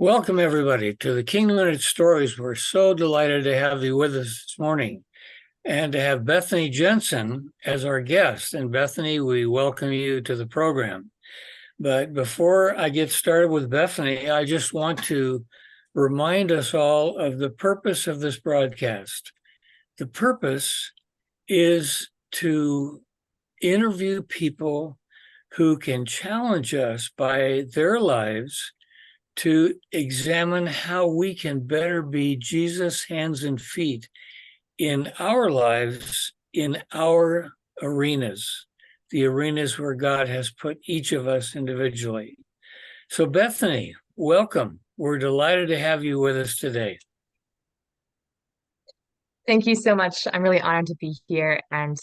Welcome, everybody, to the Kingdom Minute Stories. We're so delighted to have you with us this morning and to have Bethany Janzen as our guest. And Bethany, we welcome you to the program. But before I get started with Bethany, I just want to remind us all of the purpose of this broadcast. The purpose is to interview people who can challenge us by their lives to examine how we can better be Jesus' hands and feet in our lives, in our arenas, the arenas where God has put each of us individually. So, Bethany, welcome. We're delighted to have you with us today. Thank you so much. I'm really honored to be here. And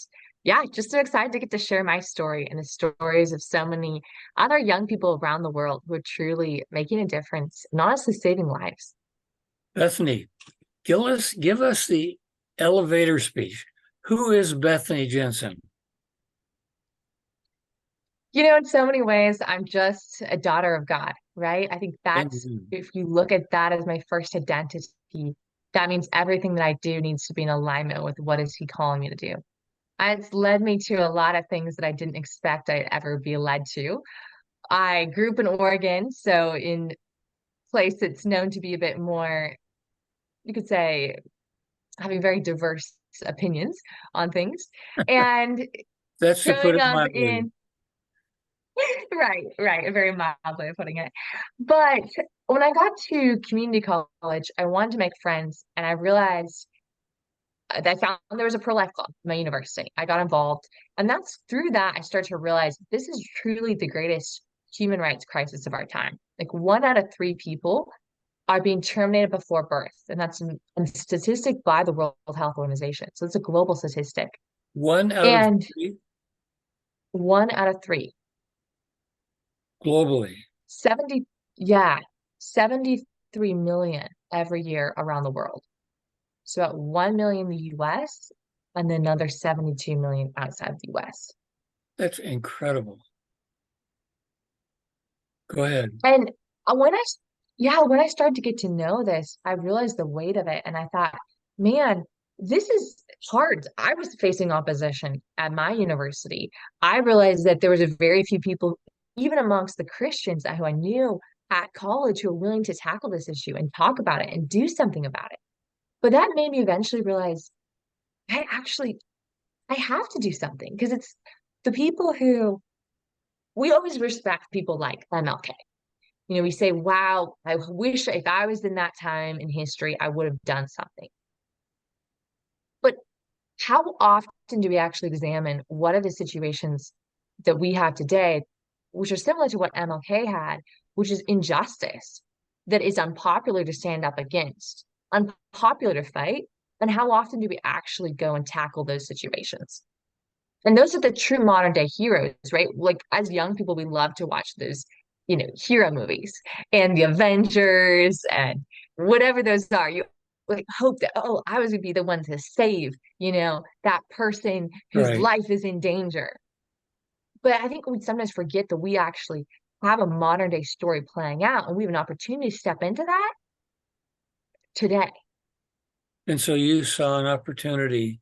yeah, just so excited to get to share my story and the stories of so many other young people around the world who are truly making a difference and honestly saving lives. Bethany, give us the elevator speech. Who is Bethany Janzen? In so many ways, I'm just a daughter of God, right? I think that's, Amen. if you look at that as my first identity, that means everything that I do needs to be in alignment with what is He calling me to do. And it's led me to a lot of things that I didn't expect I'd ever be led to. I grew up in Oregon, so in place that's known to be a bit more, you could say, having very diverse opinions on things. And That's to put growing it up mildly. in, right, a very mild way of putting it. But when I got to community college, I wanted to make friends, and I realized that I found there was a pro-life club at my university. I got involved, and that's through that I started to realize this is truly the greatest human rights crisis of our time. Like 1 out of 3 people are being terminated before birth. And that's a statistic by the World Health Organization. So it's a global statistic. One out of And three 1 out of 3, globally. 70, yeah, 73 million every year around the world. So about 1 million in the US and then another 72 million outside the US. That's incredible. Go ahead. And when when I started to get to know this, I realized the weight of it. And I thought, man, this is hard. I was facing opposition at my university. I realized that there was a very few people, even amongst the Christians who I knew at college, who were willing to tackle this issue and talk about it and do something about it. But that made me eventually realize I actually I have to do something because it's the people who we always respect people like MLK. We say, wow, I wish if I was in that time in history, I would have done something. But how often do we actually examine what are the situations that we have today, which are similar to what MLK had, which is injustice that is unpopular to stand up against, unpopular to fight? And how often do we actually go and tackle those situations? And those are the true modern day heroes, right? Like as young people, we love to watch those, hero movies and the Avengers and whatever those are. You like hope that, oh, I was gonna be the one to save, that person whose Right. life is in danger. But I think we sometimes forget that we actually have a modern day story playing out and we have an opportunity to step into that today. And so you saw an opportunity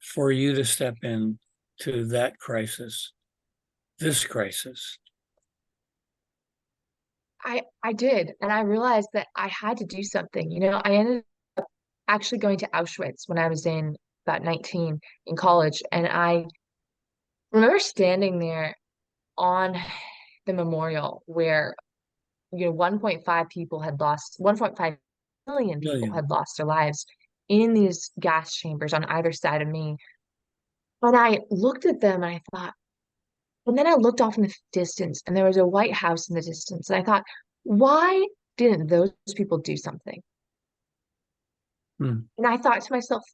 for you to step in to that crisis, this crisis. I did, and I realized that I had to do something. I ended actually going to Auschwitz when I was in about 19 in college. And I remember standing there on the memorial where, 1.5 million people Million. had lost their lives in these gas chambers on either side of me. And I looked at them and I thought, and then I looked off in the distance and there was a White House in the distance. And I thought, why didn't those people do something? Hmm. And I thought to myself,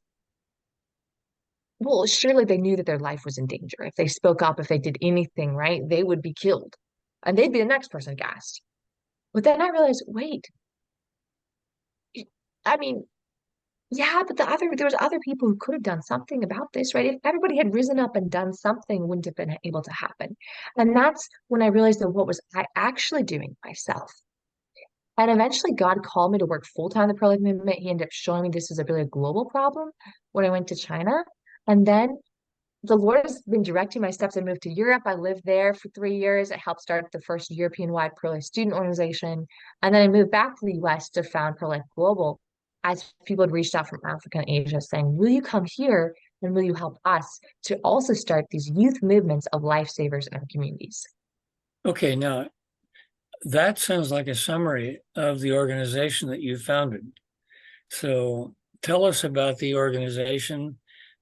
well, surely they knew that their life was in danger. If they spoke up, if they did anything, right, they would be killed and they'd be the next person gassed. But then I realized, wait, I mean, yeah, but there was other people who could have done something about this, right? If everybody had risen up and done something, wouldn't have been able to happen. And that's when I realized that what was I actually doing myself? And eventually God called me to work full-time in the pro-life movement. He ended up showing me this was a really global problem when I went to China. And then the Lord has been directing my steps. I moved to Europe. I lived there for 3 years. I helped start the first European-wide pro-life student organization. And then I moved back to the US to found Pro-Life Global as people had reached out from Africa and Asia saying, will you come here and will you help us to also start these youth movements of lifesavers in our communities? Okay, now that sounds like a summary of the organization that you founded. So tell us about the organization.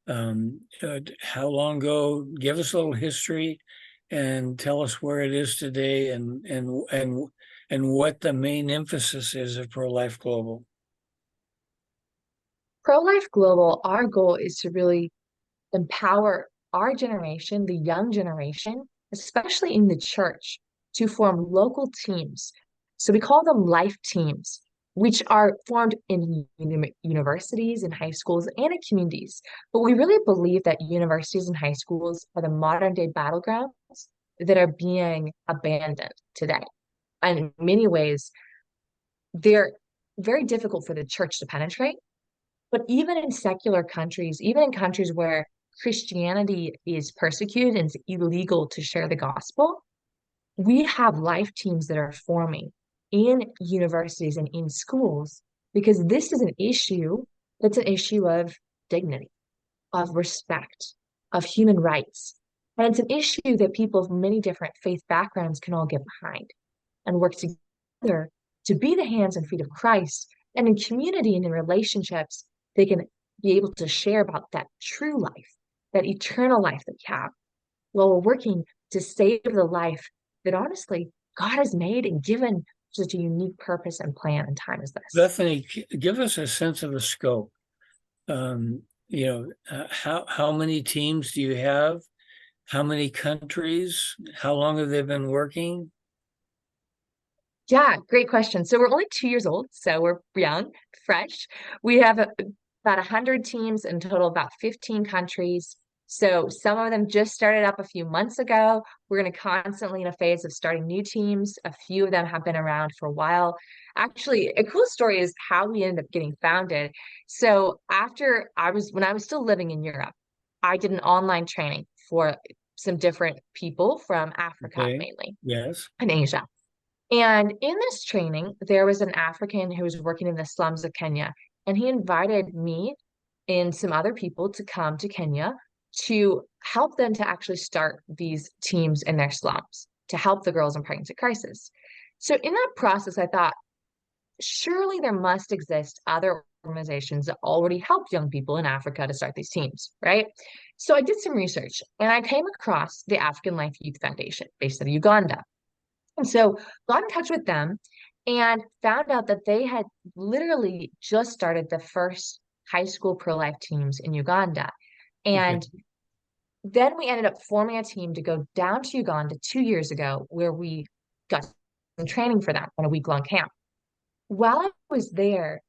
How long ago? Give us a little history, and tell us where it is today, and what the main emphasis is of Pro Life Global. Pro-Life Global, our goal is to really empower our generation, the young generation, especially in the church, to form local teams. So we call them life teams, which are formed in universities and high schools and in communities. But we really believe that universities and high schools are the modern day battlegrounds that are being abandoned today. And in many ways, they're very difficult for the church to penetrate. But even in secular countries, even in countries where Christianity is persecuted and it's illegal to share the gospel, we have life teams that are forming in universities and in schools because this is an issue that's an issue of dignity, of respect, of human rights. And it's an issue that people of many different faith backgrounds can all get behind and work together to be the hands and feet of Christ. And in community and in relationships, they can be able to share about that true life, that eternal life that we have, while we're working to save the life that honestly God has made and given such a unique purpose and plan and time as this. Bethany, give us a sense of the scope. How many teams do you have? How many countries? How long have they been working? Yeah, great question. So we're only 2 years old, so we're young, fresh. We have about 100 teams in total, about 15 countries. So some of them just started up a few months ago. We're going to constantly in a phase of starting new teams. A few of them have been around for a while. Actually, a cool story is how we ended up getting founded. So when I was still living in Europe, I did an online training for some different people from Africa Okay. mainly Yes. and Asia. And in this training, there was an African who was working in the slums of Kenya, and he invited me and some other people to come to Kenya to help them to actually start these teams in their slums to help the girls in pregnancy crisis. So in that process, I thought, surely there must exist other organizations that already help young people in Africa to start these teams, right? So I did some research and I came across the African Life Youth Foundation based out of Uganda. And so got in touch with them and found out that they had literally just started the first high school pro-life teams in Uganda. Okay. And then we ended up forming a team to go down to Uganda 2 years ago, where we got some training for them on a week-long camp. While I was there,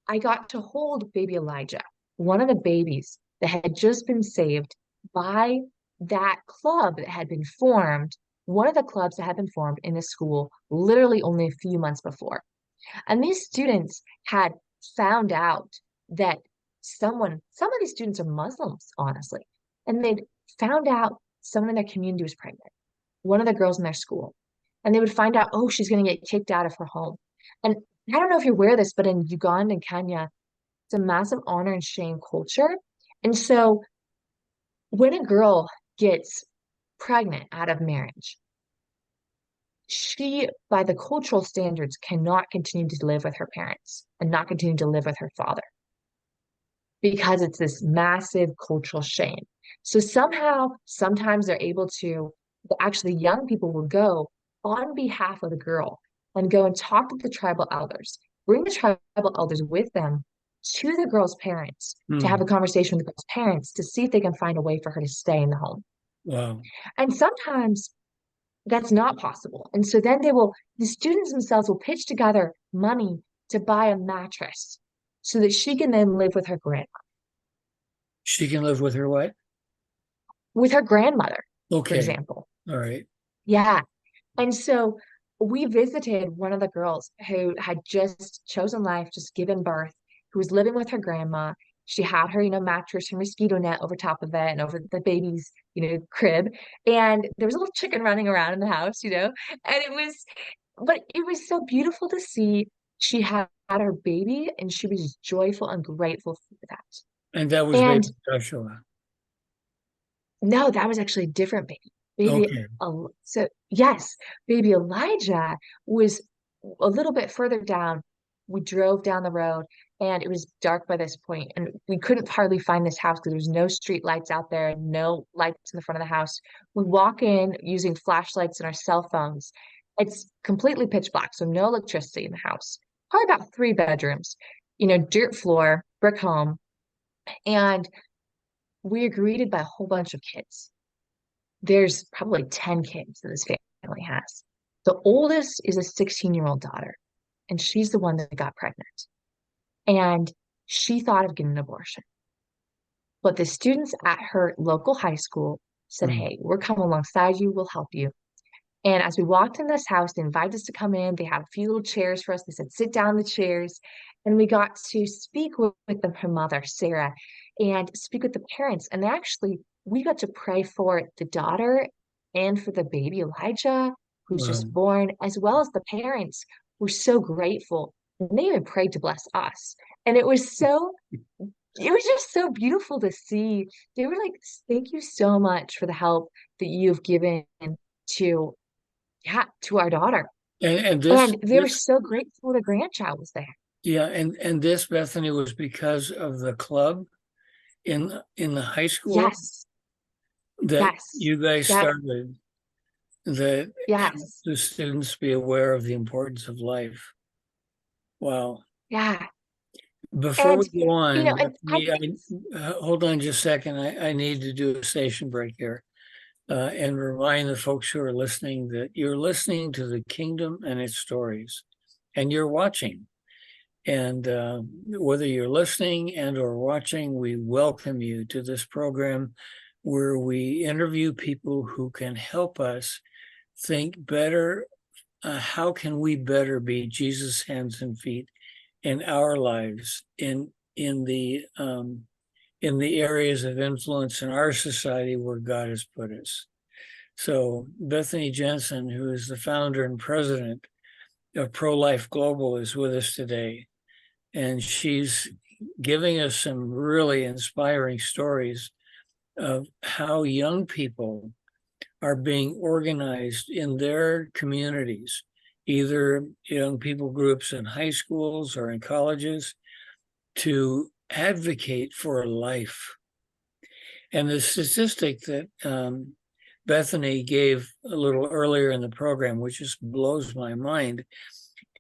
I got to hold baby Elijah, one of the babies that had just been saved by that club that had been formed, one of the clubs that had been formed in the school literally only a few months before. And these students had found out that some of these students are Muslims, honestly, and they'd found out someone in their community was pregnant, one of the girls in their school. And they would find out, oh, she's going to get kicked out of her home. And I don't know if you're aware of this, but in Uganda and Kenya, it's a massive honor and shame culture. And so when a girl gets pregnant out of marriage, she, by the cultural standards, cannot continue to live with her parents and not continue to live with her father because it's this massive cultural shame. So somehow, sometimes they're able to, actually, young people will go on behalf of the girl and go and talk to the tribal elders, bring the tribal elders with them to the girl's parents to have a conversation with the girl's parents to see if they can find a way for her to stay in the home. Wow. And sometimes that's not possible. And so then the students themselves will pitch together money to buy a mattress so that she can then live with her grandma, She can live with her what? with her grandmother, for Okay. example. All right. Yeah. And so we visited one of the girls who had just chosen life, just given birth, who was living with her grandma. She had her, mattress and mosquito net over top of it and over the baby's, crib. And there was a little chicken running around in the house, and but it was so beautiful to see. She had her baby and she was joyful and grateful for that. And that was And baby Joshua. no, that was actually a different baby. Okay. So yes, baby Elijah was a little bit further down. We drove down the road and it was dark by this point, and we couldn't hardly find this house because there was no street lights out there, no lights in the front of the house. We walk in using flashlights and our cell phones. It's completely pitch black, so no electricity in the house. Probably about 3 bedrooms, dirt floor, brick home, and we are greeted by a whole bunch of kids. There's probably 10 kids that this family has. The oldest is a 16-year-old daughter, and she's the one that got pregnant. And she thought of getting an abortion. But the students at her local high school said, Mm. "Hey, we're coming alongside you. We'll help you." And as we walked in this house, they invited us to come in. They had a few little chairs for us. They said, "Sit down in the chairs." And we got to speak with her mother, Sarah, and speak with the parents. And we got to pray for the daughter and for the baby, Elijah, who's Wow. just born, as well as the parents were so grateful. And they even prayed to bless us. And it was just so beautiful to see. They were like, "Thank you so much for the help that you've given to yeah, to our daughter." And And they were so grateful the grandchild was there. yeah, and this, Bethany, was because of the club in the high school Yes, that yes, you guys yep, started that helped yes, the students be aware of the importance of life. Wow. yeah. Before we And, go on, and I Bethany, think, hold on just a second. I need to do a station break here and remind the folks who are listening that you're listening to the kingdom and its stories, and you're watching. And whether you're listening and or watching, we welcome you to this program where we interview people who can help us think better. How can we better be Jesus' hands and feet in our lives, in the areas of influence in our society where God has put us? So Bethany Janzen, who is the founder and president of Pro Life Global, is with us today. And she's giving us some really inspiring stories of how young people are being organized in their communities, either young people groups in high schools or in colleges, to advocate for life. And the statistic that Bethany gave a little earlier in the program, which just blows my mind,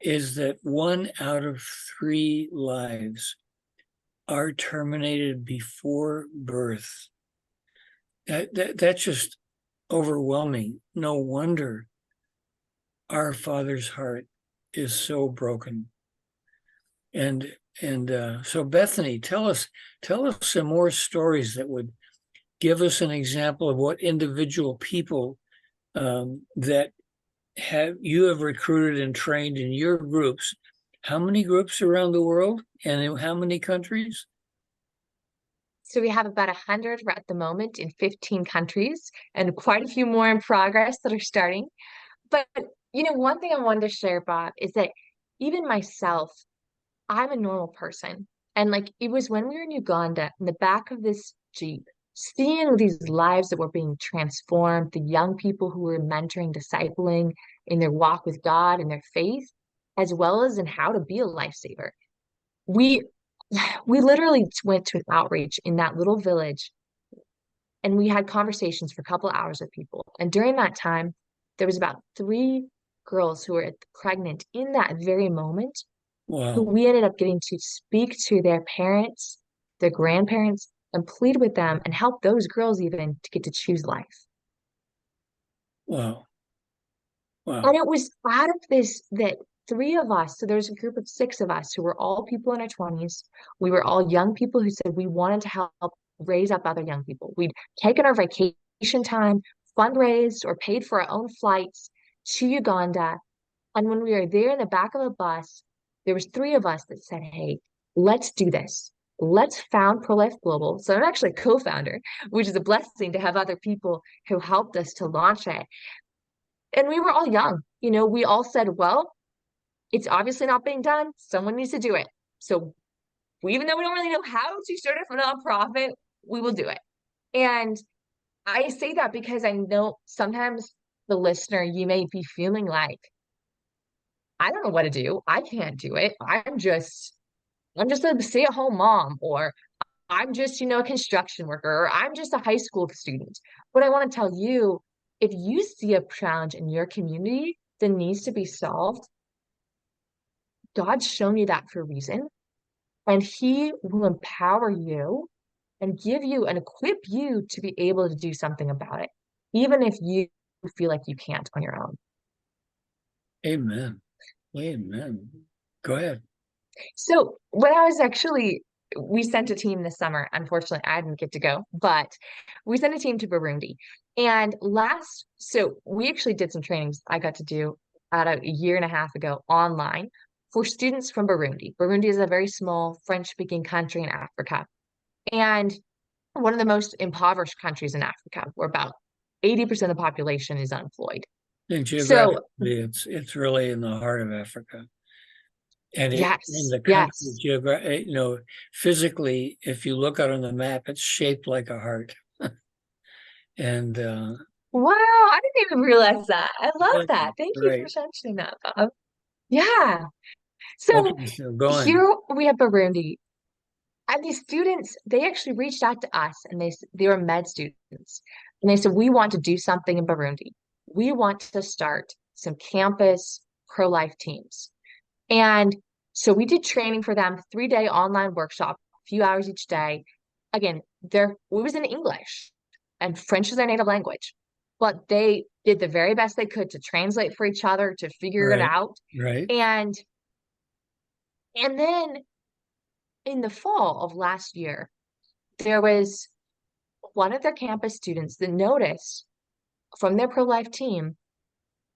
is that 1 out of 3 lives are terminated before birth. That's just overwhelming. No wonder our Father's heart is so broken. And so Bethany, tell us some more stories that would give us an example of what individual people that you have recruited and trained in your groups. How many groups around the world and in how many countries? so we have about 100 at the moment in 15 countries and quite a few more in progress that are starting. But, one thing I wanted to share, Bob, is that even myself, I'm a normal person. And like it was when we were in Uganda in the back of this Jeep, seeing these lives that were being transformed, the young people who were mentoring, discipling in their walk with God and their faith, as well as in how to be a lifesaver. We we literally went to an outreach in that little village and we had conversations for a couple of hours with people. And during that time, there was about 3 girls who were pregnant in that very moment who Wow, we ended up getting to speak to their parents, their grandparents, and plead with them and help those girls even to get to choose life. wow, And wow, it was out of this that 3 of us, so there's a group of 6 of us who were all people in our 20s. We were all young people who said we wanted to help raise up other young people. We'd taken our vacation time, fundraised, or paid for our own flights to Uganda And when we were there in the back of a bus, there was three of us that said, hey, let's do this. Let's found Pro-Life Global. So I'm actually a co-founder, which is a blessing to have other people who helped us to launch it. And we were all young. We all said, well, it's obviously not being done. Someone needs to do it. So even though we don't really know how to start a nonprofit, we will do it. And I say that because I know sometimes the listener, you may be feeling like, I don't know what to do. I can't do it. I'm just a stay-at-home mom, or I'm just, a construction worker, or I'm just a high school student. But I want to tell you, if you see a challenge in your community that needs to be solved, God's shown you that for a reason, and He will empower you and give you and equip you to be able to do something about it, even if you feel like you can't on your own. Amen. Amen. Go ahead. So when I was actually, we sent a team this summer. Unfortunately, I didn't get to go, but we sent a team to Burundi. And so we actually did some trainings I got to do about a year and a half ago online for students from Burundi. Burundi is a very small French-speaking country in Africa, and one of the most impoverished countries in Africa, where about 80% of the population is unemployed. And So geographically, it's really in the heart of Africa. And in yes, the country, yes. physically, if you look out on the map, it's shaped like a heart. And Wow, I didn't even realize that. I love yeah, that. Thank you for right. mentioning that, Bob. Yeah. So Okay, so go on. here we have Burundi. And these students, they actually reached out to us, and they were med students. And they said, we want to do something in Burundi. We want to start some campus pro-life teams. And so we did training for them, 3-day online workshop, a few hours each day. Again, it was in English, and French is their native language. But they did the very best they could to translate for each other, to figure it Right, out. right. And then in the fall of last year, there was one of their campus students that noticed from their pro-life team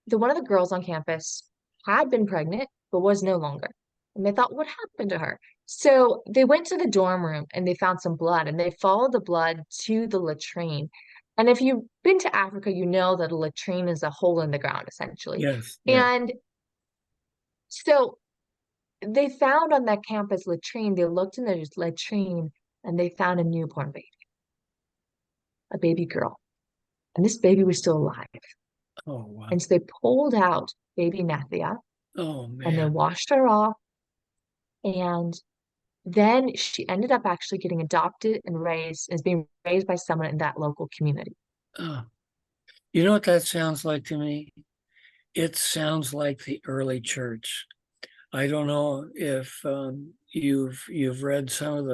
that one of the girls on campus had been pregnant but was no longer. And they thought, what happened to her? So they went to the dorm room and they found some blood, and they followed the blood to the latrine. And if you've been to Africa, you know that a latrine is a hole in the ground, essentially. Yes, yes. And so they found on that campus latrine, they looked in the latrine and they found a newborn baby, a baby girl. And this baby was still alive. Oh, wow. And so they pulled out baby Nathia Oh, and they man. washed her off. And then she ended up actually getting adopted and raised, as being raised by someone in that local community. Oh, you know what that sounds like to me? It sounds like the early church. I don't know if you've read some of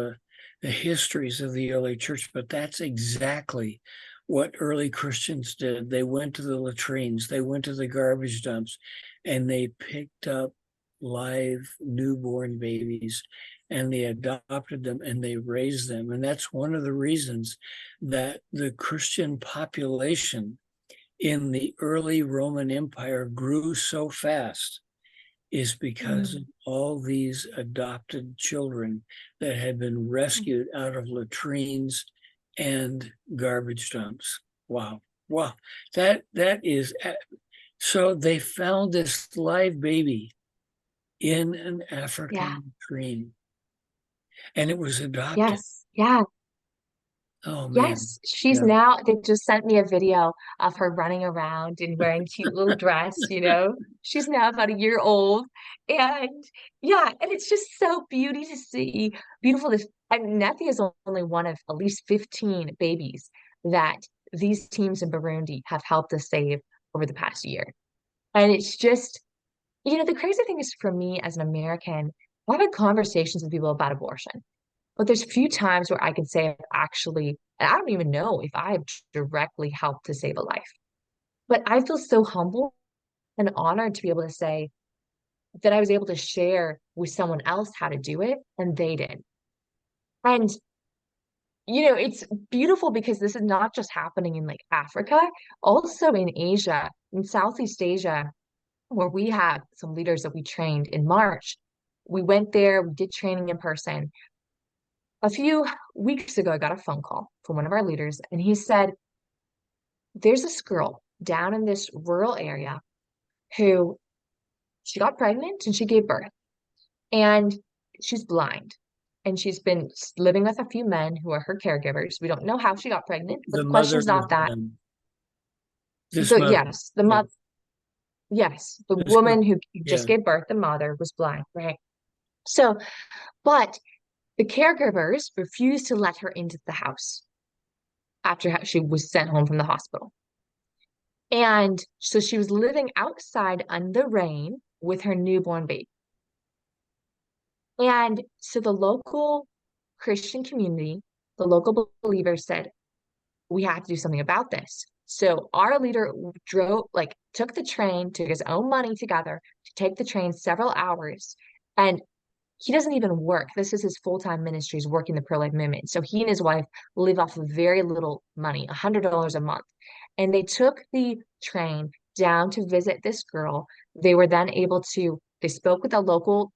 the histories of the early church, but that's exactly what early Christians did. They went to the latrines, they went to the garbage dumps, and they picked up live newborn babies and they adopted them and they raised them. And that's one of the reasons that the Christian population in the early Roman Empire grew so fast, is because of Mm, all these adopted children that had been rescued out of latrines and garbage dumps. Wow. Wow. That is so they found this live baby in an yeah. African latrine and it was adopted. Yes. Yeah. Oh man. Yes, she's Yeah. now, they just sent me a video of her running around and wearing cute little dress. She's now about a year old. And yeah, and it's just so beautiful. And Nethi is only one of at least 15 babies that these teams in Burundi have helped us save over the past year. And it's just, the crazy thing is for me as an American, I've had conversations with people about abortion. But there's few times where I can say I've actually, and I don't even know if I have directly helped to save a life. But I feel so humble and honored to be able to say that I was able to share with someone else how to do it, and they did. And, it's beautiful because this is not just happening in like Africa, also in Asia, in Southeast Asia. where we have some leaders that we trained in March. We went there, we did training in person. A few weeks ago, I got a phone call from one of our leaders, and he said, there's this girl down in this rural area who she got pregnant and she gave birth, and she's blind. And she's been living with a few men who are her caregivers. We don't know how she got pregnant, but The the mother question's was not that. this mother. The Yeah, mother, yes, the this girl. woman who Yeah, just gave birth, the mother was blind, right? So, but the caregivers refused to let her into the house after she was sent home from the hospital. And so she was living outside in the rain with her newborn baby. And so the local Christian community, the local believers said, we have to do something about this. So our leader took the train, took his own money together to take the train several hours. And he doesn't even work. This is his full-time ministry, is working the pro-life movement. So he and his wife live off of very little money, $100 a month. And they took the train down to visit this girl. They were then able to, they spoke with a local,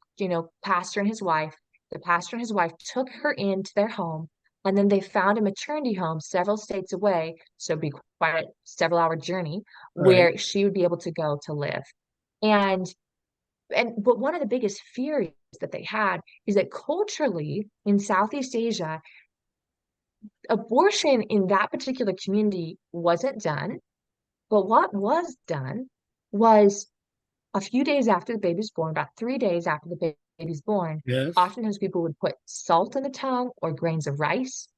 pastor and his wife. The pastor and his wife took her into their home, and then they found a maternity home several states away. So it'd be quite a several hour journey right. where she would be able to go to live. And but one of the biggest fears that they had is that culturally in Southeast Asia, abortion in that particular community wasn't done. But what was done was a few days after the baby's born, about 3 days after the baby's born, Yes. oftentimes people would put salt in the tongue or grains of rice,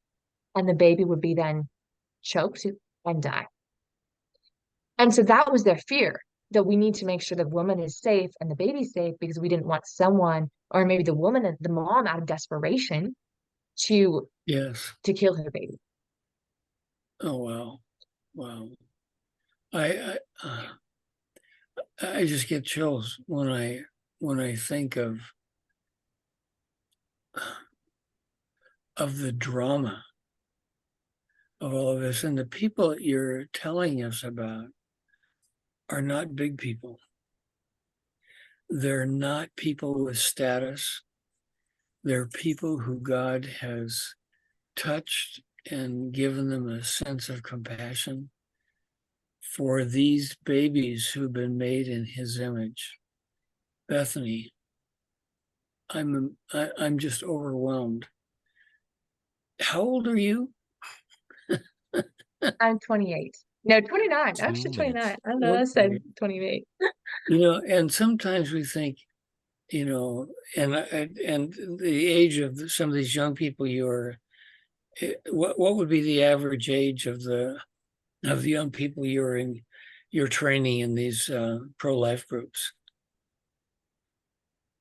and the baby would be then choked and die. And so that was their fear, that we need to make sure the woman is safe and the baby's safe, because we didn't want someone, or maybe the woman and the mom, out of desperation to Yes. kill her baby. Oh wow. Wow. I I just get chills when I think of the drama of all of this, and the people that you're telling us about are not big people. They're not people with status. They're people who God has touched and given them a sense of compassion for these babies who've been made in his image. Bethany, I'm just overwhelmed. How old are you? I'm 28. No, 29. Actually, 29. 2 minutes. I don't know. I said Okay. 28. And sometimes we think, and the age of some of these young people what would be the average age of the young people you're training in these pro-life groups?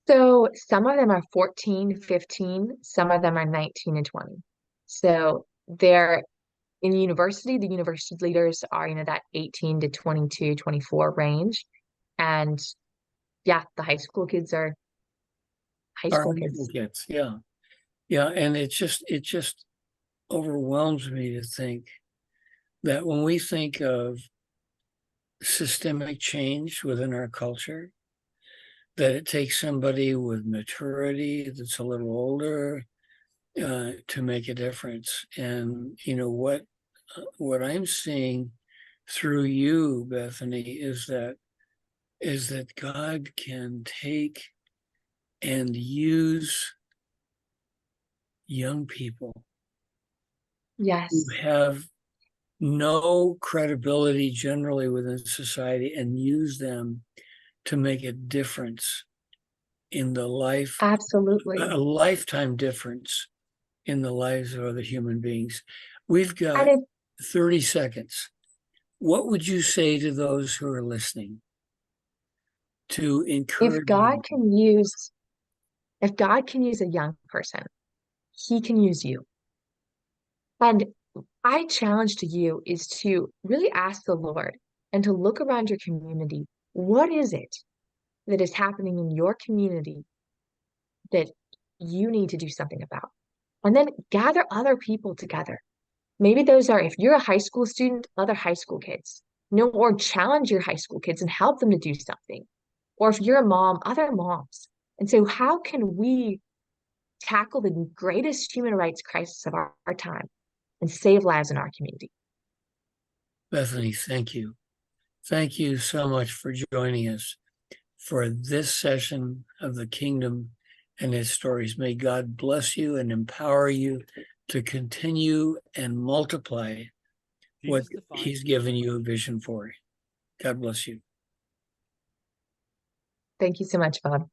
So some of them are 14, 15. Some of them are 19 and 20. So they're in university. The university leaders are, that 18 to 22, 24 range. And yeah, the high school kids are high Our school high school kids. kids, yeah. Yeah, and it just overwhelms me to think that when we think of systemic change within our culture, that it takes somebody with maturity that's a little older to make a difference. And what I'm seeing through you, Bethany, is that God can take and use young people who Yes, have no credibility generally within society and use them to make a difference in the life, absolutely. a lifetime difference in the lives of other human beings. We've And got 30 seconds. What would you say to those who are listening to if encourage God them? can use, if God can use a young person, he can use you. And I challenge to you is to really ask the Lord and to look around your community. What is it that is happening in your community that you need to do something about? And then gather other people together. Maybe those are, if you're a high school student, other high school kids, or challenge your high school kids and help them to do something. or if you're a mom, other moms. And so how can we tackle the greatest human rights crisis of our time and save lives in our community? Bethany, thank you. Thank you so much for joining us for this session of the Kingdom and its Stories. May God bless you and empower you to continue and multiply what He's given you a vision for. God bless you. Thank you so much, Bob.